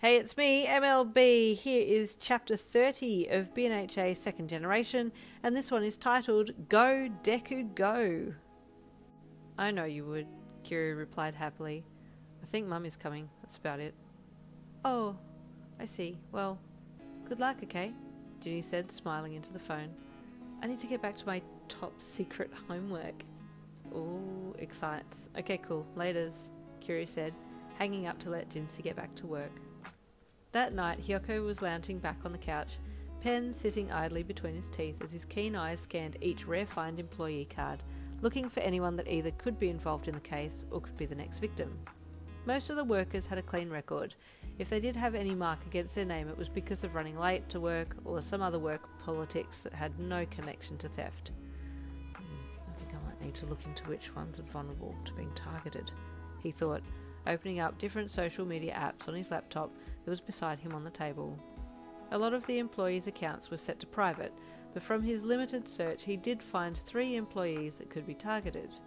Hey, it's me, MLB. Here is chapter 30 of BNHA Second Generation, and this one is titled Go Deku Go. I know you would, Kiru replied happily. I think Mum is coming, that's about it. Oh, I see. Well, good luck, okay? Ginny said, smiling into the phone. I need to get back to my top secret homework. Ooh, excites. Okay, cool. Laters, Kiru said, hanging up to let Jinsei get back to work. That night, Hiyoko was lounging back on the couch, pen sitting idly between his teeth as his keen eyes scanned each rare find employee card, looking for anyone that either could be involved in the case or could be the next victim. Most of the workers had a clean record. If they did have any mark against their name, it was because of running late to work or some other work politics that had no connection to theft. I think I might need to look into which ones are vulnerable to being targeted, he thought, opening up different social media apps on his laptop that was beside him on the table. A lot of the employees' accounts were set to private, but from his limited search he did find 3 employees that could be targeted.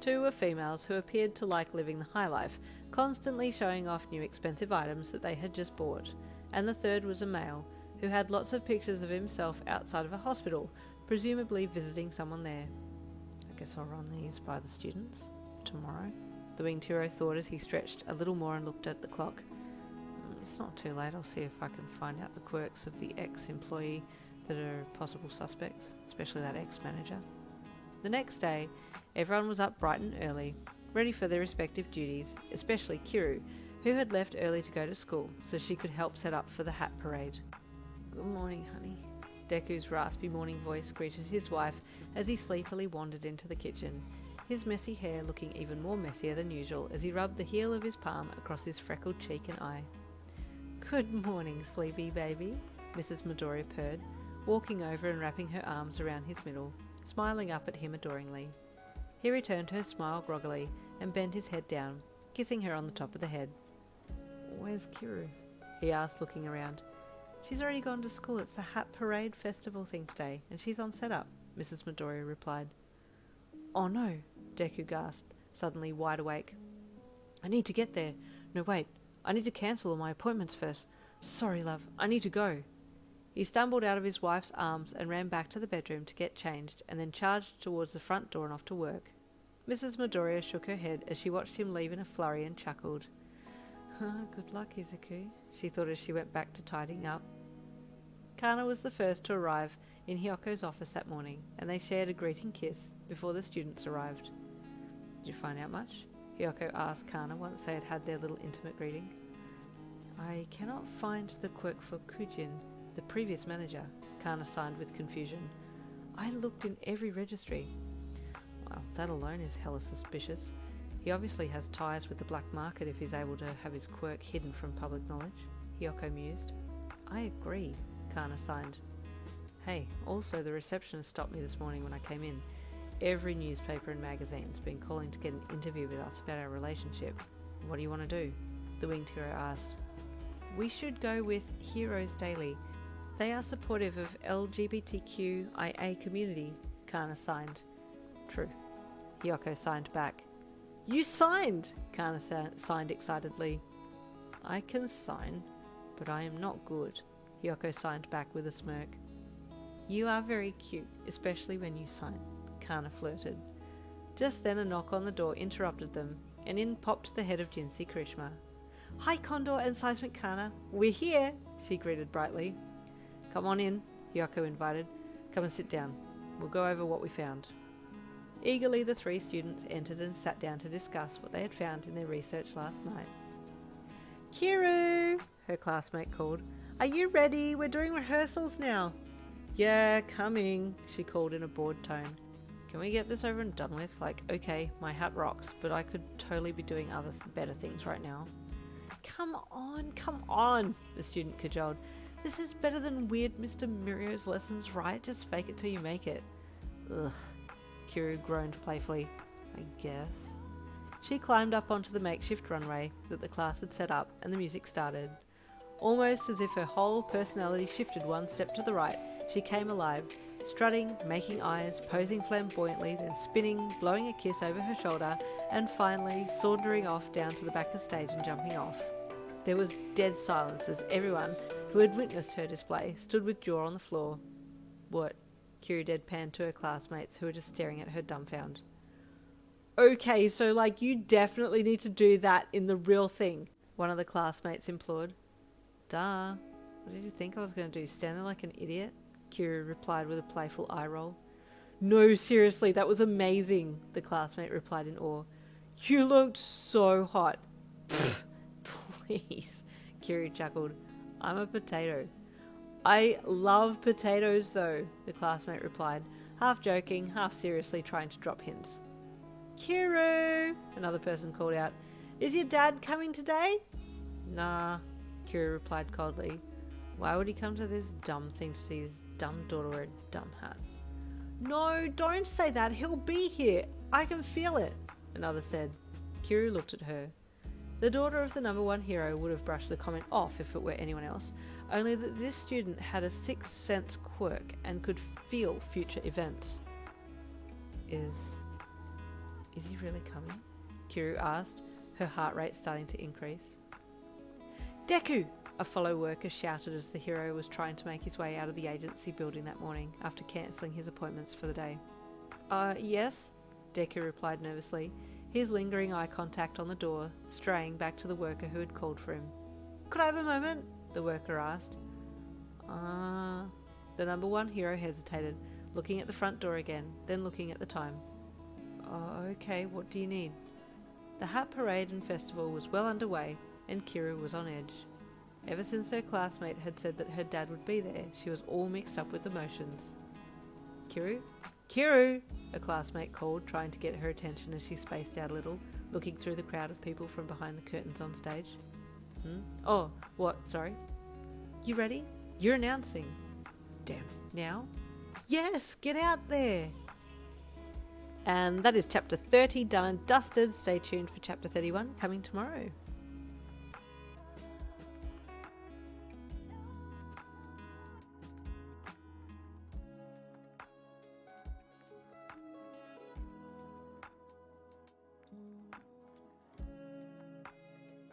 2 were females who appeared to like living the high life, constantly showing off new expensive items that they had just bought, and the 3rd was a male, who had lots of pictures of himself outside of a hospital, presumably visiting someone there. I guess I'll run these by the students tomorrow, the winged hero thought as he stretched a little more and looked at the clock. It's not too late, I'll see if I can find out the quirks of the ex-employee that are possible suspects, especially that ex-manager. The next day, everyone was up bright and early, ready for their respective duties, especially Kiru, who had left early to go to school so she could help set up for the hat parade. Good morning, honey. Deku's raspy morning voice greeted his wife as he sleepily wandered into the kitchen, his messy hair looking even more messier than usual as he rubbed the heel of his palm across his freckled cheek and eye. Good morning, sleepy baby, Mrs. Midoriya purred, walking over and wrapping her arms around his middle, smiling up at him adoringly. He returned her smile groggily and bent his head down, kissing her on the top of the head. Where's Kiru? He asked, looking around. She's already gone to school. It's the Hat Parade Festival thing today, and she's on setup, Mrs. Midoriya replied. Oh no, Deku gasped, suddenly wide awake. I need to get there. No, wait. I need to cancel all my appointments first. Sorry, love. I need to go. He stumbled out of his wife's arms and ran back to the bedroom to get changed and then charged towards the front door and off to work. Mrs. Midoriya shook her head as she watched him leave in a flurry and chuckled. Good luck, Izuku, she thought as she went back to tidying up. Kana was the first to arrive in Hiyoko's office that morning, and they shared a greeting kiss before the students arrived. Did you find out much? Hiyoko asked Kana once they had had their little intimate greeting. I cannot find the quirk for Kujin, the previous manager, Kana signed with confusion. I looked in every registry. Well, that alone is hella suspicious. He obviously has ties with the black market if he's able to have his quirk hidden from public knowledge, Hiyoko mused. I agree, Kana signed. Hey, also the receptionist stopped me this morning when I came in. Every newspaper and magazine's been calling to get an interview with us about our relationship. What do you want to do? The winged hero asked. We should go with Heroes Daily. They are supportive of LGBTQIA community, Kana signed. True. Hiyoko signed back. You signed! Kana signed excitedly. I can sign, but I am not good, Hiyoko signed back with a smirk. You are very cute, especially when you sign, Kana flirted. Just then a knock on the door interrupted them, and in popped the head of Jinsei Kirishima. Hi Condor and Seismic Kana, we're here, she greeted brightly. Come on in, Hiyoko invited. Come and sit down. We'll go over what we found. Eagerly the 3 students entered and sat down to discuss what they had found in their research last night. Kiru, her classmate called. Are you ready? We're doing rehearsals now. Yeah, coming, she called in a bored tone. Can we get this over and done with? Like, okay, my hat rocks, but I could totally be doing other better things right now. Come on, the student cajoled. This is better than weird Mr. Mirio's lessons, right? Just fake it till you make it. Ugh, Kiru groaned playfully. I guess. She climbed up onto the makeshift runway that the class had set up and the music started. Almost as if her whole personality shifted one step to the right, she came alive, strutting, making eyes, posing flamboyantly, then spinning, blowing a kiss over her shoulder, and finally sauntering off down to the back of the stage and jumping off. There was dead silence as everyone who had witnessed her display stood with jaw on the floor. What? Kiru deadpanned to her classmates who were just staring at her dumbfounded. Okay, so like you definitely need to do that in the real thing, one of the classmates implored. Duh. What did you think I was going to do? Stand there like an idiot? Kiru replied with a playful eye roll. No, seriously, that was amazing, the classmate replied in awe. You looked so hot. Please, Kiru chuckled. I'm a potato. I love potatoes though, the classmate replied, half joking, half seriously trying to drop hints. Kiru, another person called out. Is your dad coming today? Nah, Kiru replied coldly. Why would he come to this dumb thing to see his dumb daughter wear a dumb hat? No, don't say that. He'll be here. I can feel it, another said. Kiru looked at her. The daughter of the number one hero would have brushed the comment off if it were anyone else, only that this student had a sixth sense quirk and could feel future events. Is he really coming? Kiru asked, her heart rate starting to increase. Deku! A fellow worker shouted as the hero was trying to make his way out of the agency building that morning after cancelling his appointments for the day. Yes? Deku replied nervously, his lingering eye contact on the door, straying back to the worker who had called for him. Could I have a moment? The worker asked. The number one hero hesitated, looking at the front door again, then looking at the time. Okay, what do you need? The hat parade and festival was well underway, and Kiru was on edge. Ever since her classmate had said that her dad would be there, she was all mixed up with emotions. Kiru? Kiru! A classmate called, trying to get her attention as she spaced out a little, looking through the crowd of people from behind the curtains on stage. Oh, what? Sorry? You ready? You're announcing. Damn. Now? Yes, get out there! And that is chapter 30 done and dusted. Stay tuned for chapter 31 coming tomorrow.